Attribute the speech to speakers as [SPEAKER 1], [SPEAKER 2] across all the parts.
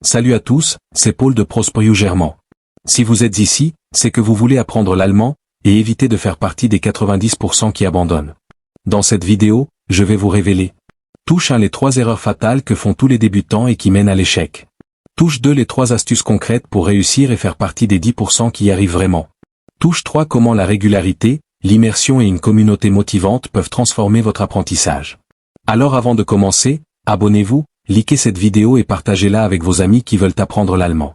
[SPEAKER 1] Salut à tous, c'est Paul de Prosper Germain. Si vous êtes ici, c'est que vous voulez apprendre l'allemand, et éviter de faire partie des 90% qui abandonnent. Dans cette vidéo, je vais vous révéler. Touche 1 les 3 erreurs fatales que font tous les débutants et qui mènent à l'échec. Touche 2 les 3 astuces concrètes pour réussir et faire partie des 10% qui y arrivent vraiment. Touche 3 comment la régularité, l'immersion et une communauté motivante peuvent transformer votre apprentissage. Alors avant de commencer, abonnez-vous, likez cette vidéo et partagez-la avec vos amis qui veulent apprendre l'allemand.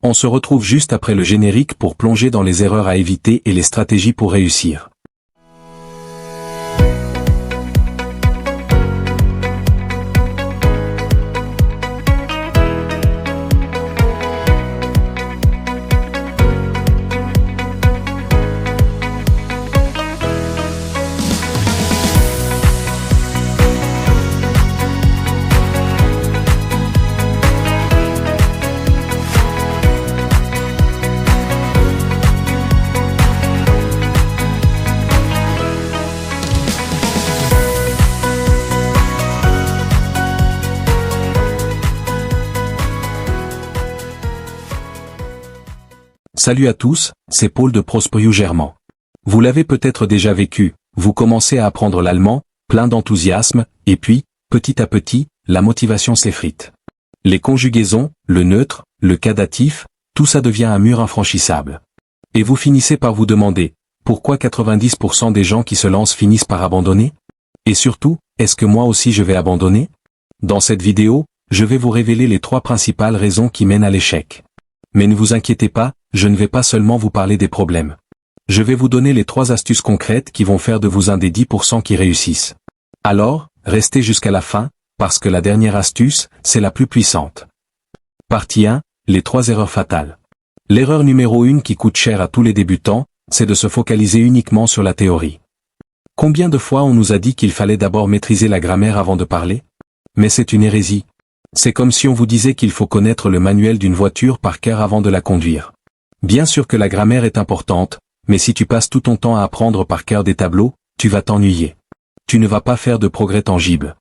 [SPEAKER 1] On se retrouve juste après le générique pour plonger dans les erreurs à éviter et les stratégies pour réussir. Salut à tous, c'est Paul de Prosper Germain. Vous l'avez peut-être déjà vécu, vous commencez à apprendre l'allemand, plein d'enthousiasme, et puis, petit à petit, la motivation s'effrite. Les conjugaisons, le neutre, le cadatif, tout ça devient un mur infranchissable. Et vous finissez par vous demander, pourquoi 90% des gens qui se lancent finissent par abandonner? Et surtout, est-ce que moi aussi je vais abandonner? Dans cette vidéo, je vais vous révéler les 3 principales raisons qui mènent à l'échec. Mais ne vous inquiétez pas, je ne vais pas seulement vous parler des problèmes. Je vais vous donner les 3 astuces concrètes qui vont faire de vous un des 10% qui réussissent. Alors, restez jusqu'à la fin, parce que la dernière astuce, c'est la plus puissante. Partie 1, les 3 erreurs fatales. L'erreur numéro 1 qui coûte cher à tous les débutants, c'est de se focaliser uniquement sur la théorie. Combien de fois on nous a dit qu'il fallait d'abord maîtriser la grammaire avant de parler? Mais c'est une hérésie. C'est comme si on vous disait qu'il faut connaître le manuel d'une voiture par cœur avant de la conduire. Bien sûr que la grammaire est importante, mais si tu passes tout ton temps à apprendre par cœur des tableaux, tu vas t'ennuyer. Tu ne vas pas faire de progrès tangibles.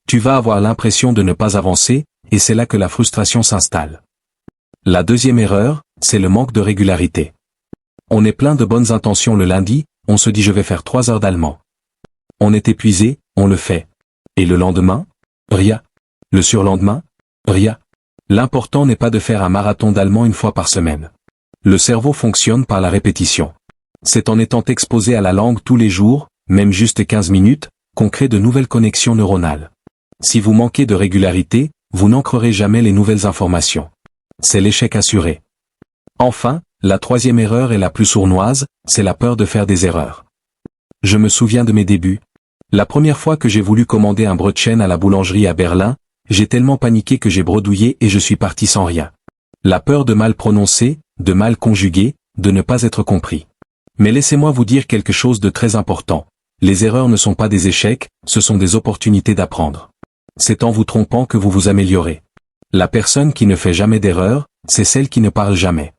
[SPEAKER 1] Tu vas avoir l'impression de ne pas avancer, et c'est là que la frustration s'installe. La deuxième erreur, c'est le manque de régularité. On est plein de bonnes intentions le lundi, on se dit je vais faire 3 heures d'allemand. On est épuisé, on le fait. Et le lendemain? Rien. Le surlendemain? Rien. L'important n'est pas de faire un marathon d'allemand une fois par semaine. Le cerveau fonctionne par la répétition. C'est en étant exposé à la langue tous les jours, même juste 15 minutes, qu'on crée de nouvelles connexions neuronales. Si vous manquez de régularité, vous n'ancrerez jamais les nouvelles informations. C'est l'échec assuré. Enfin, la 3e erreur est la plus sournoise, c'est la peur de faire des erreurs. Je me souviens de mes débuts. La première fois que j'ai voulu commander un Brötchen à la boulangerie à Berlin, j'ai tellement paniqué que j'ai bredouillé et je suis parti sans rien. La peur de mal prononcer, de mal conjuguer, de ne pas être compris. Mais laissez-moi vous dire quelque chose de très important. Les erreurs ne sont pas des échecs, ce sont des opportunités d'apprendre. C'est en vous trompant que vous vous améliorez. La personne qui ne fait jamais d'erreur, c'est celle qui ne parle jamais.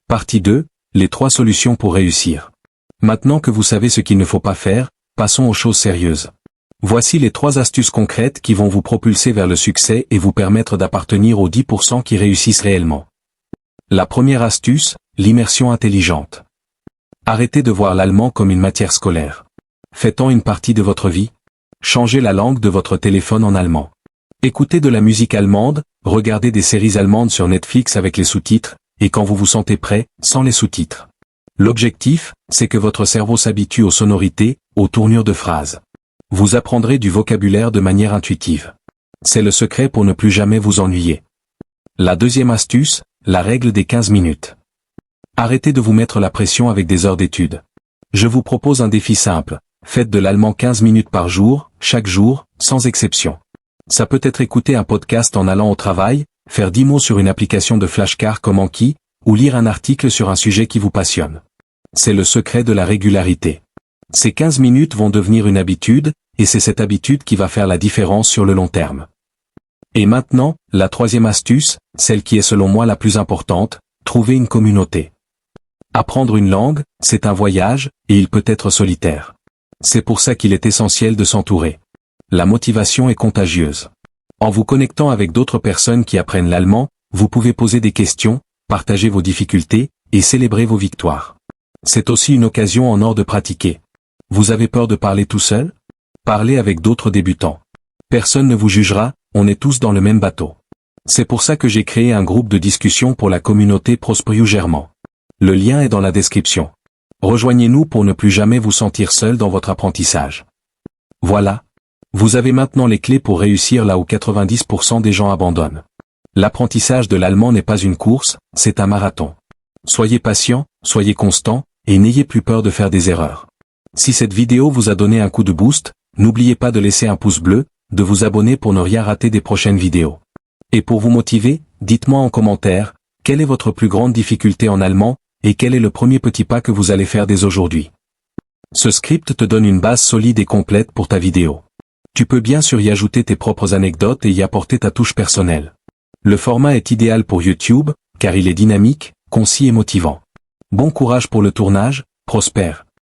[SPEAKER 1] Partie 2, les 3 solutions pour réussir. Maintenant que vous savez ce qu'il ne faut pas faire, passons aux choses sérieuses. Voici les 3 astuces concrètes qui vont vous propulser vers le succès et vous permettre d'appartenir aux 10% qui réussissent réellement. La première astuce, l'immersion intelligente. Arrêtez de voir l'allemand comme une matière scolaire. Faites-en une partie de votre vie. Changez la langue de votre téléphone en allemand. Écoutez de la musique allemande, regardez des séries allemandes sur Netflix avec les sous-titres, et quand vous vous sentez prêt, sans les sous-titres. L'objectif, c'est que votre cerveau s'habitue aux sonorités, aux tournures de phrases. Vous apprendrez du vocabulaire de manière intuitive. C'est le secret pour ne plus jamais vous ennuyer. La deuxième astuce, la règle des 15 minutes. Arrêtez de vous mettre la pression avec des heures d'études. Je vous propose un défi simple. Faites de l'allemand 15 minutes par jour, chaque jour, sans exception. Ça peut être écouter un podcast en allant au travail, faire 10 mots sur une application de flashcard comme Anki, ou lire un article sur un sujet qui vous passionne. C'est le secret de la régularité. Ces 15 minutes vont devenir une habitude, et c'est cette habitude qui va faire la différence sur le long terme. Et maintenant, la 3e astuce, celle qui est selon moi la plus importante, trouver une communauté. Apprendre une langue, c'est un voyage, et il peut être solitaire. C'est pour ça qu'il est essentiel de s'entourer. La motivation est contagieuse. En vous connectant avec d'autres personnes qui apprennent l'allemand, Vous pouvez poser des questions, partager vos difficultés, et célébrer vos victoires. C'est aussi une occasion en or de pratiquer. Vous avez peur de parler tout seul? Parlez avec d'autres débutants. Personne ne vous jugera, on est tous dans le même bateau. C'est pour ça que j'ai créé un groupe de discussion pour la communauté Prosperio German. Le lien est dans la description. Rejoignez-nous pour ne plus jamais vous sentir seul dans votre apprentissage. Voilà. Vous avez maintenant les clés pour réussir là où 90% des gens abandonnent. L'apprentissage de l'allemand n'est pas une course, c'est un marathon. Soyez patient, soyez constant, et n'ayez plus peur de faire des erreurs. Si cette vidéo vous a donné un coup de boost, n'oubliez pas de laisser un pouce bleu, de vous abonner pour ne rien rater des prochaines vidéos. Et pour vous motiver, dites-moi en commentaire, quelle est votre plus grande difficulté en allemand, et quel est le premier petit pas que vous allez faire dès aujourd'hui. Ce script te donne une base solide et complète pour ta vidéo. Tu peux bien sûr y ajouter tes propres anecdotes et y apporter ta touche personnelle. Le format est idéal pour YouTube, car il est dynamique, concis et motivant. Bon courage pour le tournage, prospère.